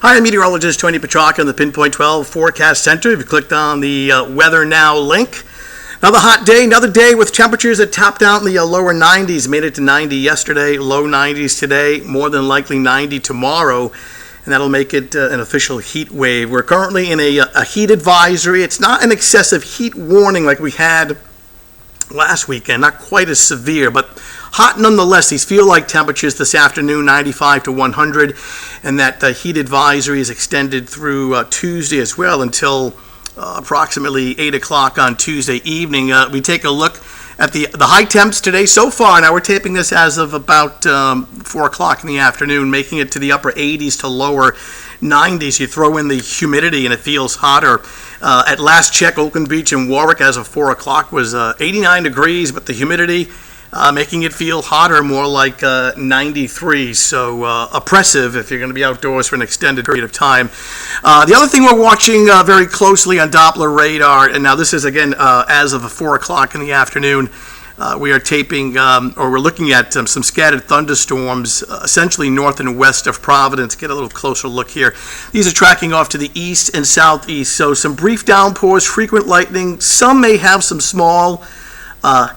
Hi, I'm meteorologist Tony Petrarca in the Pinpoint 12 Forecast Center. If you clicked on the Weather Now link. Another hot day, another day with temperatures that topped out in the lower 90s. Made it to 90 yesterday, low 90s today, more than likely 90 tomorrow. And that'll make it an official heat wave. We're currently in a heat advisory. It's not an excessive heat warning like we had last weekend, not quite as severe, but hot nonetheless. These feel like temperatures this afternoon, 95 to 100, and that heat advisory is extended through Tuesday as well until approximately 8 o'clock on Tuesday evening. We take a look at the high temps today so far. Now we're taping this as of about 4 o'clock in the afternoon, making it to the upper 80s to lower 90s. You throw in the humidity and it feels hotter. At last check, Oakland Beach and Warwick as of 4 o'clock was 89 degrees, but the humidity making it feel hotter, more like 93. So oppressive if you're going to be outdoors for an extended period of time. The other thing we're watching very closely on Doppler radar, and now this is again as of 4 o'clock in the afternoon, we are taping, or we're looking at some scattered thunderstorms, essentially north and west of Providence. Get a little closer look here. These are tracking off to the east and southeast, so some brief downpours, frequent lightning. Some may have some small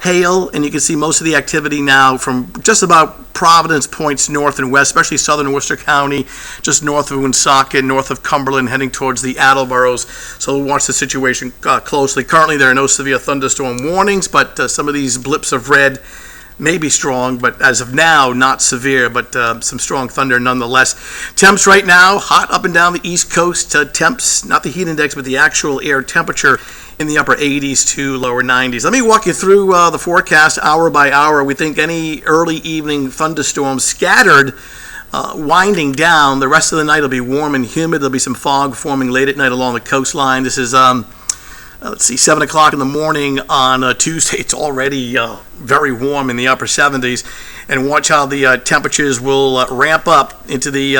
hail, and you can see most of the activity now from just about Providence points north and west, especially southern Worcester County, just north of Woonsocket, north of Cumberland, heading towards the Attleboroughs. So we'll watch the situation closely. Currently, there are no severe thunderstorm warnings, but some of these blips of red may be strong, but as of now, not severe, but some strong thunder nonetheless. Temps right now, hot up and down the East Coast. Temps, not the heat index, but the actual air temperature in the upper 80s to lower 90s. Let me walk you through the forecast hour by hour. We think any early evening thunderstorms scattered, winding down. The rest of the night will be warm and humid. There'll be some fog forming late at night along the coastline. This is let's see, 7 o'clock in the morning on Tuesday. It's already very warm in the upper 70s. And watch how the temperatures will ramp up into the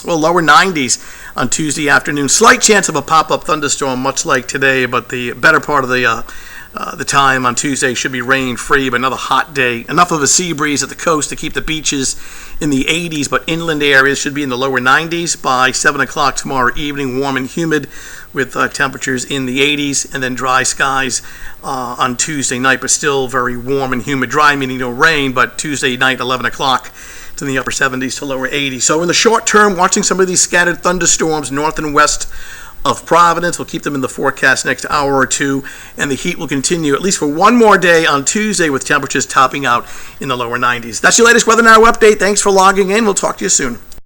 lower 90s on Tuesday afternoon. Slight chance of a pop-up thunderstorm, much like today, but the better part of the time on Tuesday should be rain-free, but another hot day. Enough of a sea breeze at the coast to keep the beaches in the 80s, but inland areas should be in the lower 90s by 7 o'clock tomorrow evening, warm and humid with temperatures in the 80s, and then dry skies on Tuesday night, but still very warm and humid. Dry meaning no rain, but Tuesday night, 11 o'clock, it's in the upper 70s to lower 80s. So in the short term, watching some of these scattered thunderstorms north and west of Providence. We'll keep them in the forecast next hour or two, and the heat will continue at least for one more day on Tuesday with temperatures topping out in the lower 90s. That's your latest Weather Now update. Thanks for logging in. We'll talk to you soon.